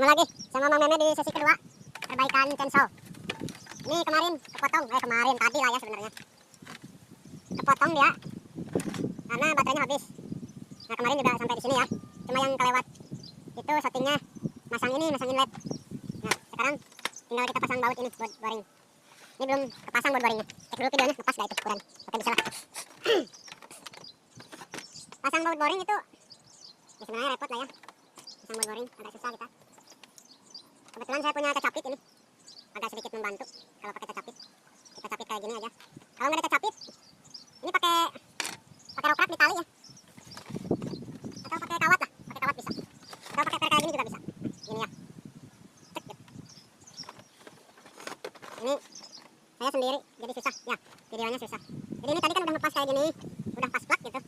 Ketemu lagi sama Mang Meme di sesi kedua perbaikan chainsaw. Ini kemarin kepotong, tadi lah ya sebenarnya. Kepotong dia karena baterainya habis. Nah kemarin juga sampai di sini ya. Cuma yang kelewat itu settingnya masangin led. Nah sekarang tinggal kita pasang baut ini, baut boring. Ini belum kepasang baut boringnya. Cek dulu videonya, lepas gak itu ukuran. Oke bisa lah. Pasang baut boring itu ya sebenarnya repot lah ya. Pasang baut boring agak susah kita. Kebetulan saya punya kecapit ini, agak sedikit membantu kalau pakai kecapit. Kita capit kayak gini aja. Kalau nggak ada kecapit, ini pakai rokrak di tali ya, atau pakai kawat lah, pakai kawat bisa. Atau pakai kayak gini juga bisa. Gini ya. Cek gitu. Ini saya sendiri jadi susah ya, videonya susah. Jadi ini tadi kan udah ngepas kayak gini, udah pas plak gitu.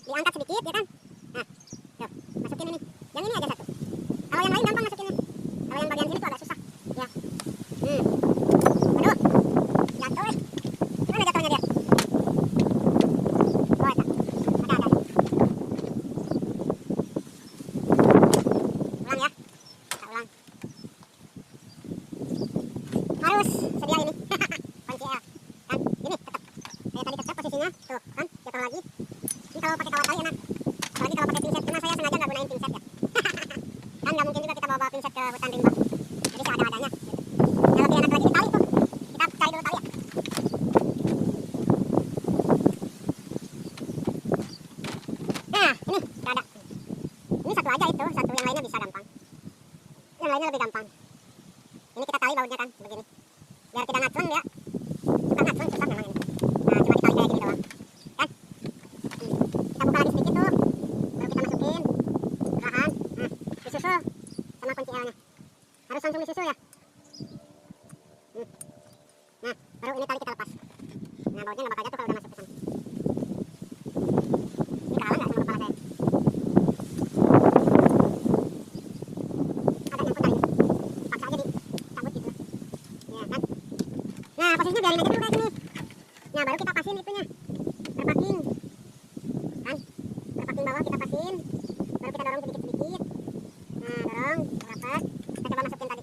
Diangkat sedikit ya kan. Nah, tuh masukin ini. Yang ini aja satu. Kalau yang lain gampang masukinnya. Kalau yang bagian sini tuh agak susah. Ya. Aduh. Jatuh. Mana jatuhnya dia? Oh, ada. Ulang ya. Kita ulang. Harus sedia ini. Kunci L. Kan? Ini tetap. Kayak tadi tetap posisinya. Tuh, kan? Jatuh lagi. Ini kalau pakai kawat tali enak. Apalagi kalau pakai pinset. Cuma saya sengaja nggak gunain pinset ya. Kan nggak mungkin juga kita bawa pinset ke hutan rimba. Jadi seadanya-adanya. Kalau lebih enak lagi di tali tuh. Kita cari dulu tali ya. Nah, ini udah ada. Ini satu aja itu, satu yang lainnya bisa gampang. Yang lainnya lebih gampang. Ini kita tali bautnya kan, begini. Biar tidak ngacleng dia. Suka ngacleng, susah memang ini. Nah, cuma ditali kayak gini doang. Kan? Kita buka lagi sedikit tuh. Baru kita masukin. Perlahan. Nah, disusul sama kunci L-nya. Harus langsung disusul ya. Nah, baru ini tali kita lepas. Nah, bautnya nggak bakal jatuh kalau udah masuk ke sana. Ini kalah nggak sama kepala saya? Ada nyangkut talinya. Paksa aja dicabut gitu. Ya kan? Nah, posisinya biarin aja dulu kayak gini. Nah, baru kita pasin itunya. Berpacking. Kan? Berpacking bawah kita pasin. Baru kita dorong sedikit-sedikit. Nah, dorong, rapat. Kita coba masukin tadi.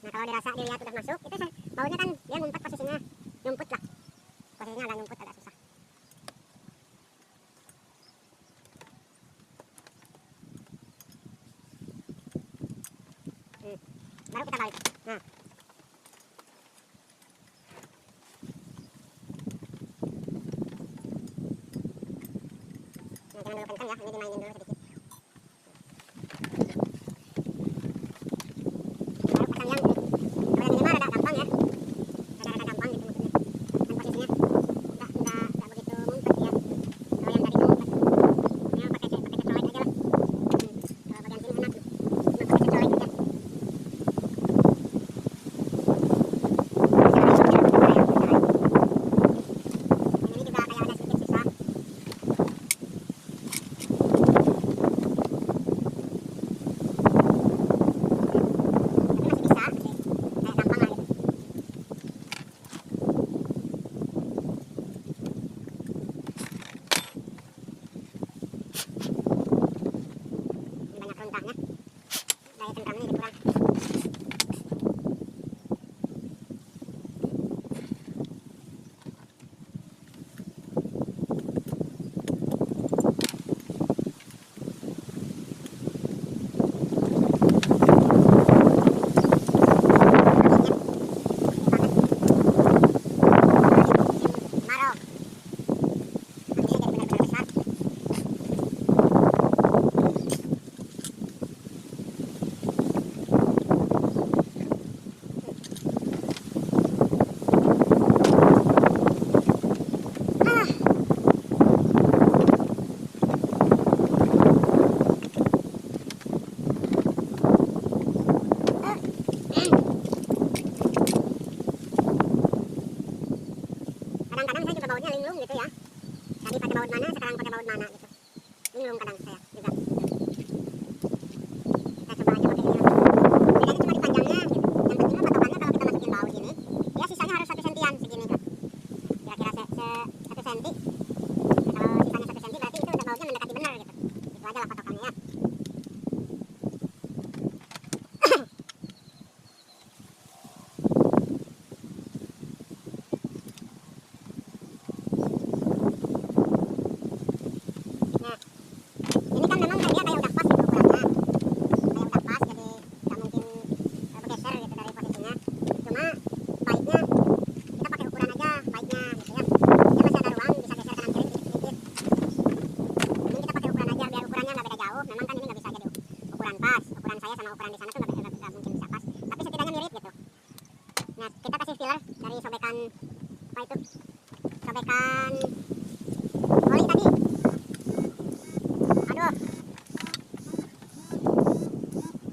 Nah, kalau dirasa dilihat udah masuk, itu bautnya kan dia ngumpet posisinya, nyumput lah. Posisinya agak nyumput, agak susah. Baru kita balik. Nah. Nah, jangan dulu kencang ya, ini dimainin dulu sedikit. Kadang-kadang saya juga bautnya linglung gitu ya. Tadi pakai baut mana, sekarang pakai baut mana gitu. Linglung kadang saya juga. Kita coba aja pakai linglung. Bedanya cuma di panjangnya gitu. Yang penting patokannya kalau kita masukin baut ini, ya sisanya harus 1 sentian segini tuh. Kira-kira 1 senti. Kalau sisanya 1 senti berarti itu udah bautnya mendekati benar gitu. Itu aja lah patokannya ya. sama ukuran di sana tuh nggak mungkin bisa pas, tapi setidaknya mirip gitu. Nah kita kasih filler dari sobekan apa itu, sobekan oli tadi.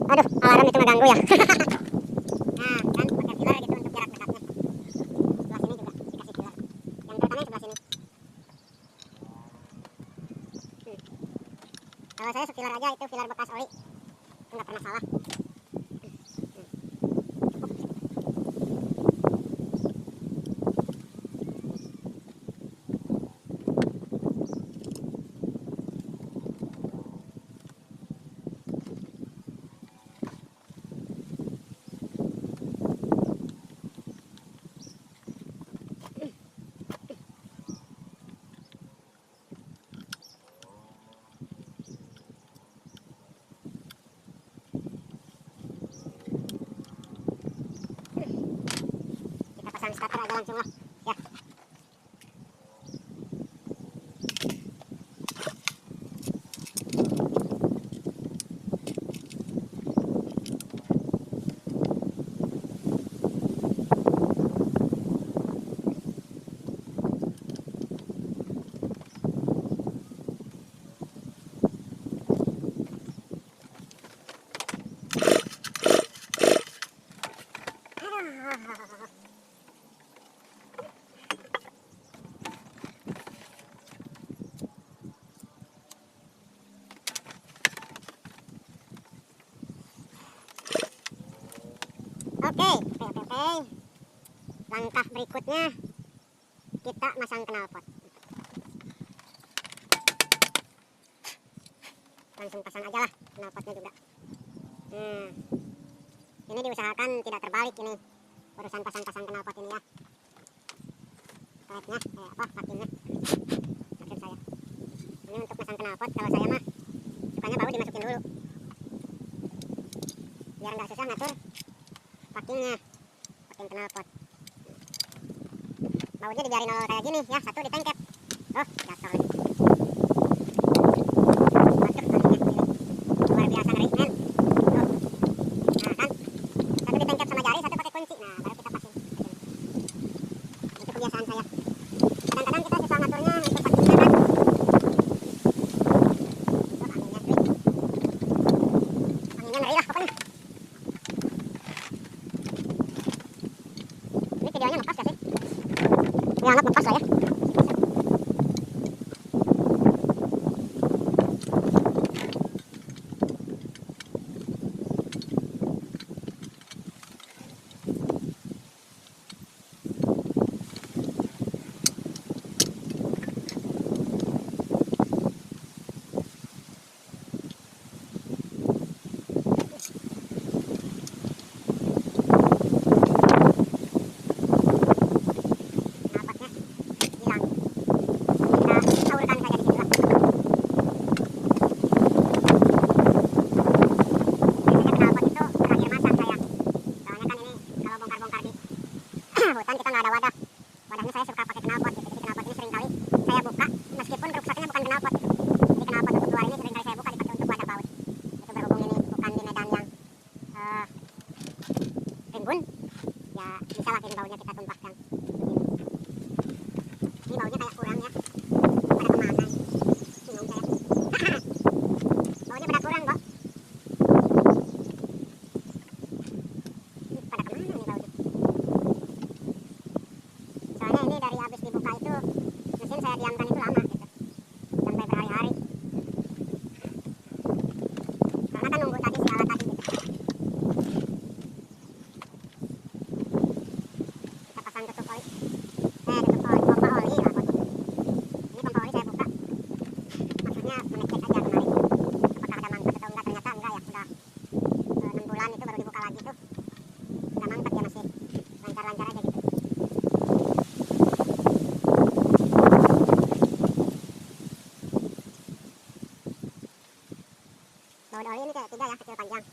Aduh, alarm itu ngeganggu ya. Nah kan pakai filler gitu untuk jarak dekatnya. Sebelah sini juga dikasih filler, yang terutamanya sebelah sini. Kalau saya filler aja, itu filler bekas oli, itu nggak pernah salah. Pasang starter aja langsung lah ya. Oke. Langkah berikutnya kita masang knalpot. Langsung pasang aja lah knalpotnya juga. Ini diusahakan tidak terbalik ini urusan pasang-pasang knalpot ini ya. Karetnya, pakinya maksud saya. Ini untuk pasang knalpot, kalau saya mah sukanya baru dimasukin dulu biar nggak susah ngatur paking knalpot. Bautnya dibiarin nol kayak gini ya, satu ditengkep. Oh, jatuh lagi. Luar biasa ngeri men. Nah kan, satu ditengkep sama jari, satu pakai kunci. Nah baru kita pasin. Itu kebiasaan saya. Kadang-kadang kita susah ngaturnya untuk pakingnya kan. Anginnya ngeri lah pokoknya. Ini videonya ngepas gak sih? Ya anggap ngepas lah ya. Hutan kita nggak ada wadahnya saya suka pakai knalpot gitu. Jadi knalpot ini sering kali saya buka meskipun ruksaknya bukan knalpot. Jadi knalpot untuk luar ini sering kali saya buka dipakai untuk wadah baut. Itu berhubung ini bukan di medan yang rimbun, ya bisa lah ini bautnya kita tumpahkan. Ini bautnya kayak kurang ya, pada kemana bingung saya. Bautnya pada kurang kok. Pada kemana nih bautnya? Soalnya ini dari habis dibuka itu mesin saya diamkan itu lama gitu, sampai berhari-hari. Karena kan nunggu tadi si alat tadi gitu. Kita pasang tutup oli, pompa oli lah. Ini pompa oli saya buka, maksudnya mengecek aja kemarin apakah ada mangkrak atau enggak. Ternyata enggak ya, udah 6 bulan itu baru dibuka lagi tuh, udah mangkrak ya, masih lancar-lancar aja gitu. Baut oli ini kayak 3 ya, kecil panjang.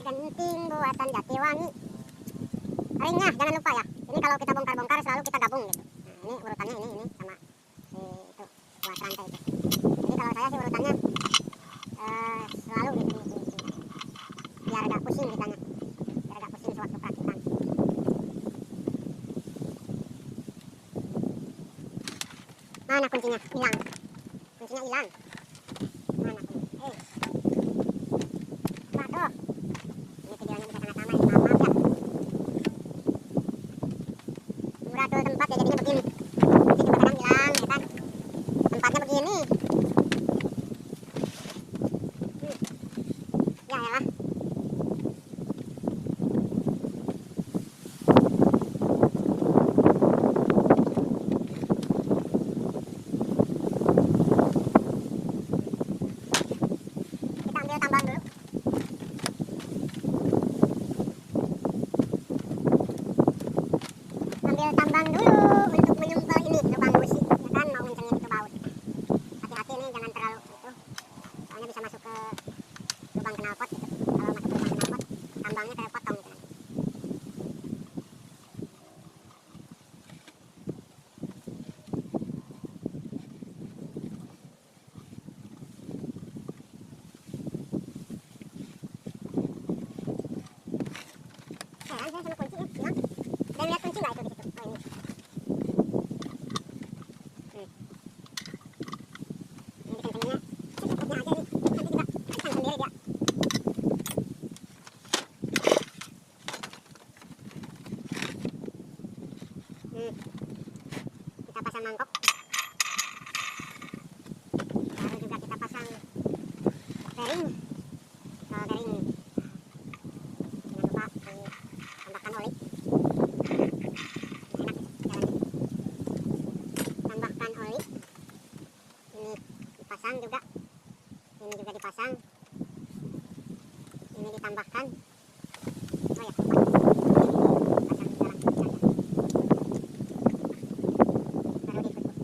genting buatan Jatiwangi. Ringnya jangan lupa ya. Ini kalau kita bongkar-bongkar selalu kita gabung gitu. Nah, ini urutannya ini sama si itu buat rantai itu. Jadi kalau saya sih urutannya selalu gitu, biar agak pusing kitanya. Biar agak pusing sewaktu perakitan. Mana kuncinya? Hilang. Kuncinya hilang. Mana kuncinya? Waduh. Ini videonya bisa sangat lama ya. Maaf ya. Murah tuh tempat ya jadinya begini. Kunci juga kadang hilang ya kan. Tempatnya begini. Ya elah. Tambang dulu untuk menyumpel ini lubang busi ya kan, mau ngencengin itu baut. Hati-hati nih jangan terlalu itu, soalnya bisa masuk ke lubang knalpot gitu. Kalau masuk ke lubang knalpot tambangnya kayak potong gitu nanti. Saya sama kunci ya hilang. Dan lihat kunci nggak itu di situ? Oh ini. Ini dikencengnya. Secukupnya aja nih. Nanti juga kenceng sendiri dia. Kita pasang mangkok. Baru juga kita pasang bearing. Kalau bearing jangan lupa tambahkan oli. Tambahkan oli. Ini dipasang juga. Ini juga dipasang. Ini ditambahkan. Oh ya, lupa. Pasang di dalam saja. Baru ditutup.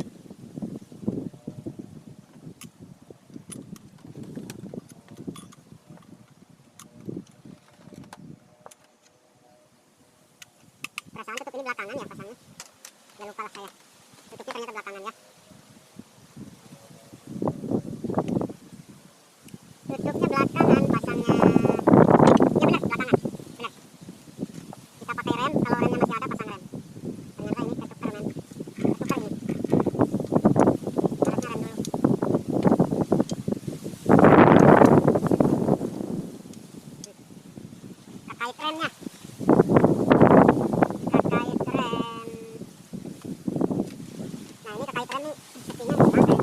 Perasaan tutup ini belakangan ya pasangnya. Ya lupa lah saya. Tutupnya ternyata belakangan ya. Tutupnya belakangan, pasangnya ya benar belakangan, benar. Kita pakai rem, kalau remnya masih ada pasang rem. Ternyata ini ketukar rem, ketukar ini. Harusnya rem dulu. Terkait remnya. Terkait rem. Nah ini terkait rem nih, sepertinya hilang rem.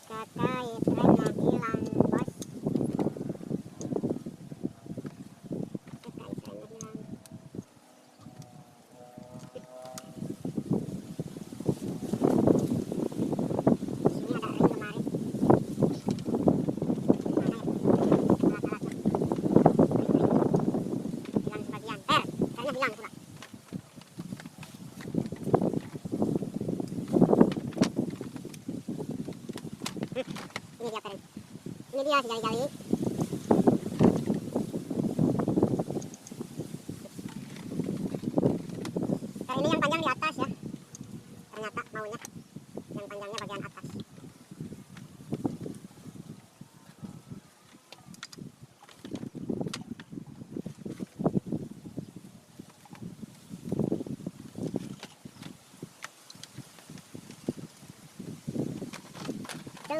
Terkait remnya hilang bos. Terkait remnya hilang. Sini ada ring kemarin. Mana ya? Alat-alatnya. Hilang sebagian. Ternya hilang pula. Ini dia peren. Ini dia si jali-jali. Ini yang panjang di atas ya. Ternyata maunya yang panjangnya bagian atas.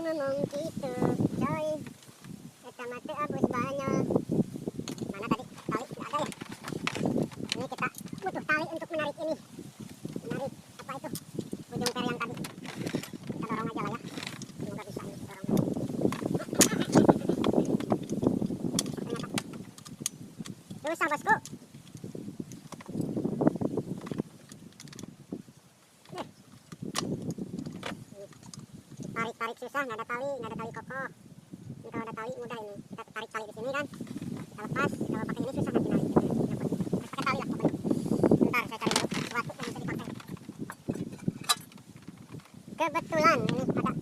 Ngomong gitu, coy. Eta mah abus banyol. Mana tadi? Tali nggak ada ya? Ini kita butuh tali untuk menarik ini. Menarik apa itu? Ujung per yang tadi. Kita dorong aja lah ya. Semoga bisa ini dorong. Ternyata susah bosku. Tarik susah, nggak ada tali kokoh. Ini kalau ada tali mudah ini. Kita tarik tali di sini kan, kita lepas. Kalau pakai ini susah nanti narik. Harus pakai tali lah pokoknya. Bentar, saya cari dulu sesuatu yang bisa dipakai. Kebetulan ini ada.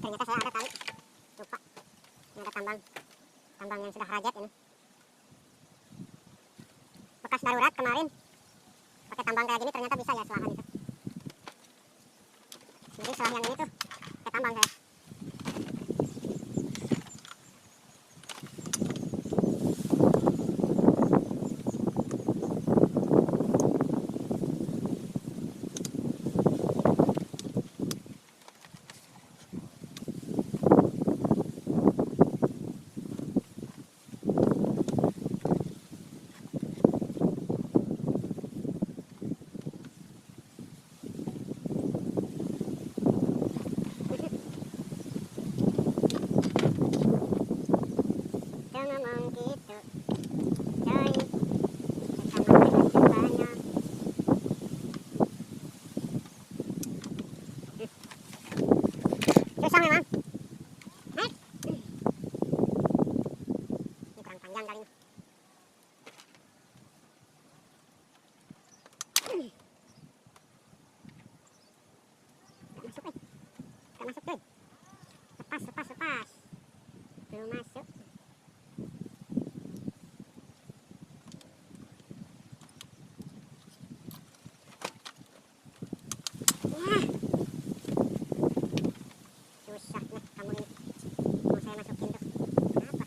Ternyata saya ada tali, lupa. Ini ada tambang yang sudah rajat ini. Bekas darurat kemarin, pakai tambang kayak gini ternyata bisa ya selahan itu. Jadi selah yang ini tuh pakai tambang saya. Ngomong gitu, coy. Kita makan banyak. Susah memang. Ini kurang panjang kali ini. Gak masuk, gak masuk coy. Lepas. Belum masuk. Susah nih kamu ini. Mau saya masukin tuh. Apa?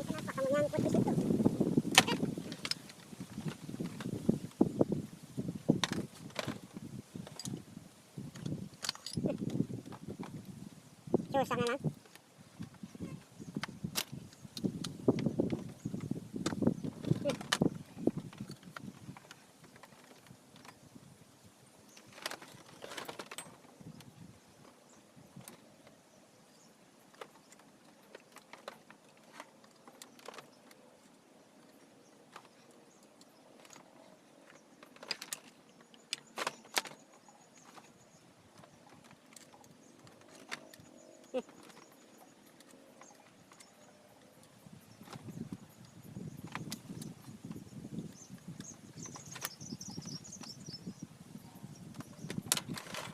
Kenapa kamu nyangkut di situ? Susah memang.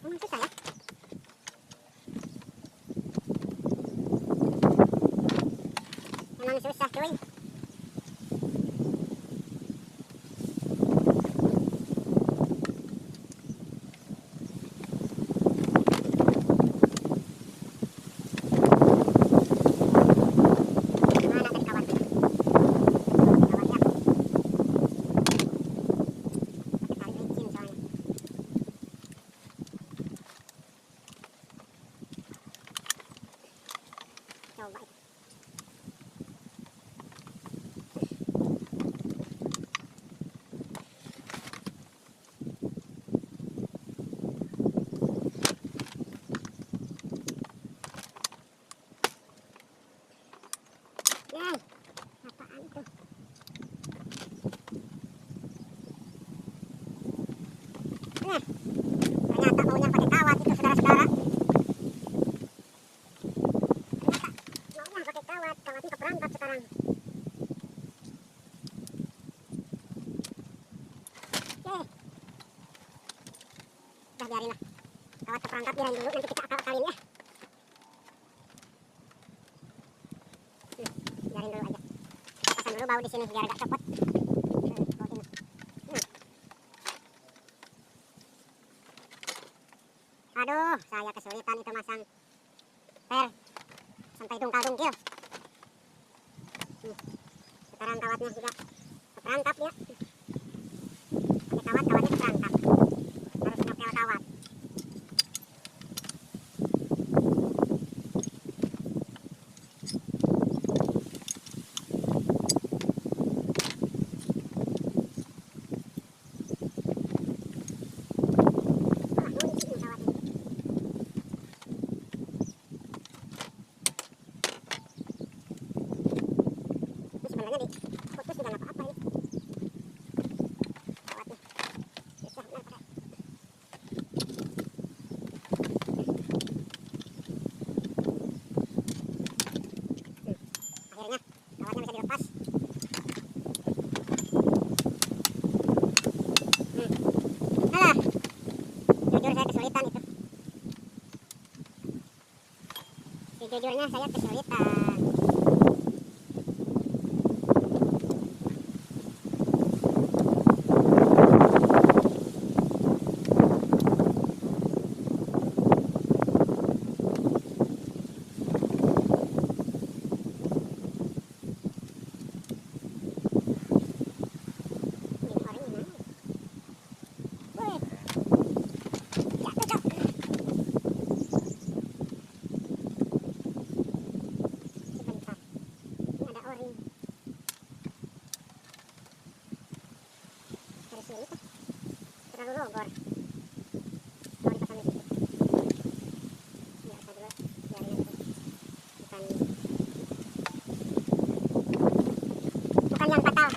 Memang susah ya. Memang susah cuy. Mana tadi kawan? Kawannya. Pakai tali licin soalnya. Coba itu. Yay, apaan tuh? Nih, ternyata maunya pakai kawat itu saudara-saudara. Ternyata maunya pakai kawatnya keperangkap sekarang. Udah biarin lah. Kawat keperangkap biarin dulu, nanti kita akal-akalin ya. Biarin dulu aja. Pasang dulu bau di sini biar gak copot. Aduh, saya kesulitan itu masang per sampai dungkal-dungkil. Sekarang kawatnya juga keperangkap ya. Sejujurnya saya kesulitan. Terlalu logor. Mau dipasang di situ. Nggak usah dulu. Biarin aja. Bukan yang fatal.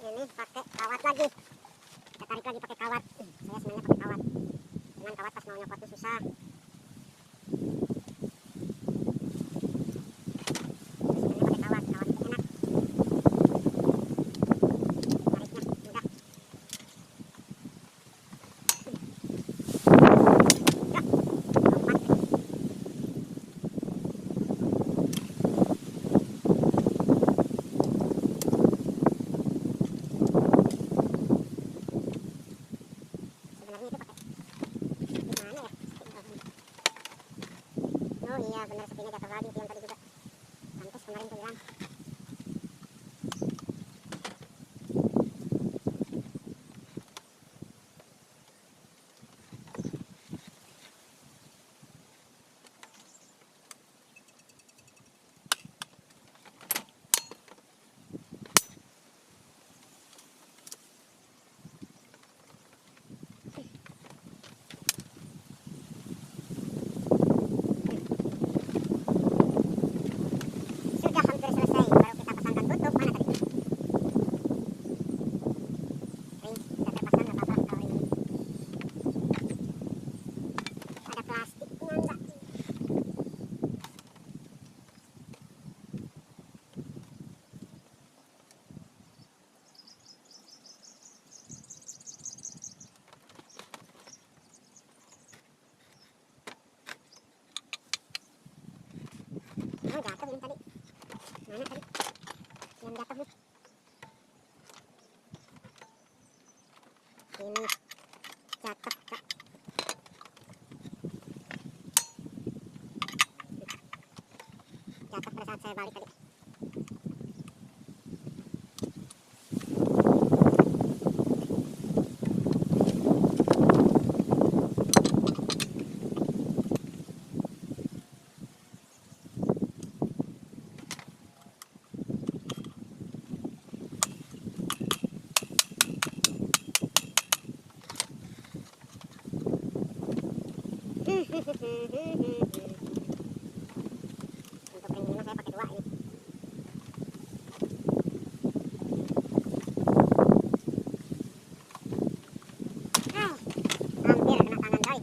Ini pakai kawat lagi. Kita tarik lagi pakai kawat. Saya senangnya pakai kawat. Cuman kawat pas mau nyopot tuh susah. Senangnya pakai kawat. Kawat itu enak. Tariknya mudah. Ya, lompat. Sebenarnya itu pakai gimana ya? Oh iya benar, sepinya jatuh lagi itu yang tadi juga. Pantes kemarin tuh bilang. Sudah hampir selesai, baru kita pasangkan tutup. Mana tadi? Ring sudah terpasang, nggak apa-apa kalau ini. Ada plastiknya enggak? Oh jatuh ini tadi. Mana tadi? Yang jatuh nih. Ini jatuh kak. Jatuh pada saat saya balik tadi. Untuk ring ini mah saya pakai 2 ini. Hampir kena tangan coy.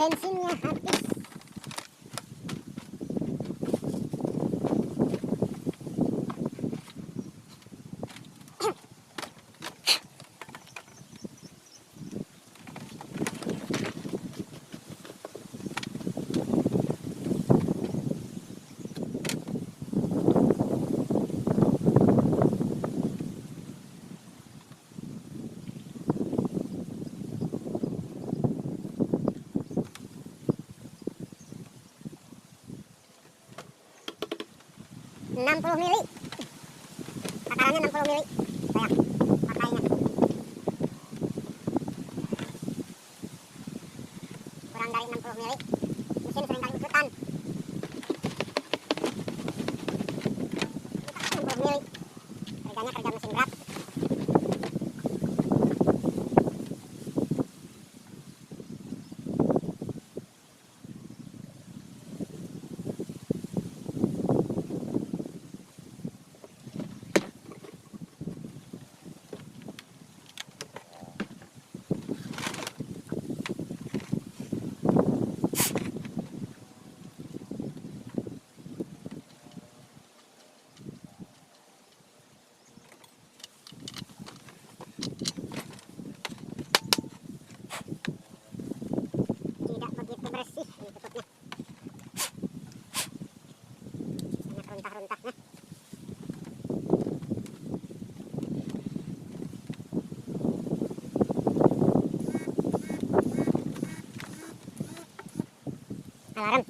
bensinnya habis. Enam puluh mili, takarannya 60 mili. Saya pakainya kurang dari 60 mili. Mesin sering kali usutan. 60 mili. Kerjanya kerja mesin berat. Tidak begitu bersih ini tutupnya. Banyak runtah-runtahnya. Alarm.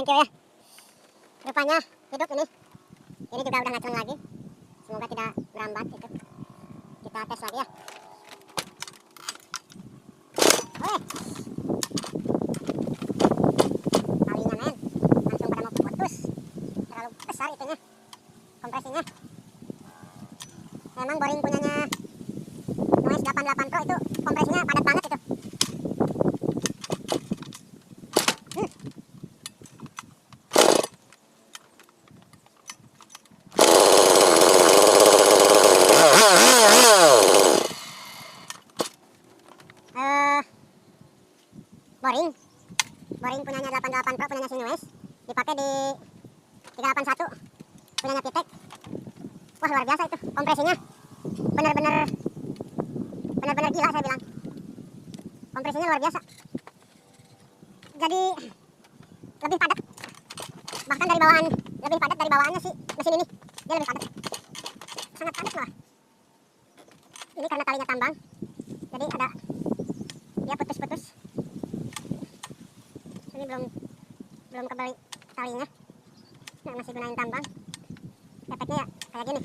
thank you ya. Rupanya hidup ini. Ini juga udah ngaceng lagi. Semoga tidak merambat itu. Kita tes lagi ya. Oke. Talinya men, langsung pada mau putus. Terlalu besar itunya, kompresinya. Memang boring punyanya Noise 88 Pro itu kompresinya padat banget itu. Boring punyanya 88 Pro, punyanya si Noise dipakai di 381 punyanya Pitek. Wah, luar biasa itu kompresinya, bener-bener gila saya bilang. Kompresinya luar biasa, jadi lebih padat, bahkan dari bawahan lebih padat dari bawaannya sih mesin ini. Dia lebih padat, sangat padat loh. Ini karena talinya tambang, jadi ada dia putus-putus. Ini belum kebeli talinya, nah, masih gunain tambang. Efeknya ya kayak gini.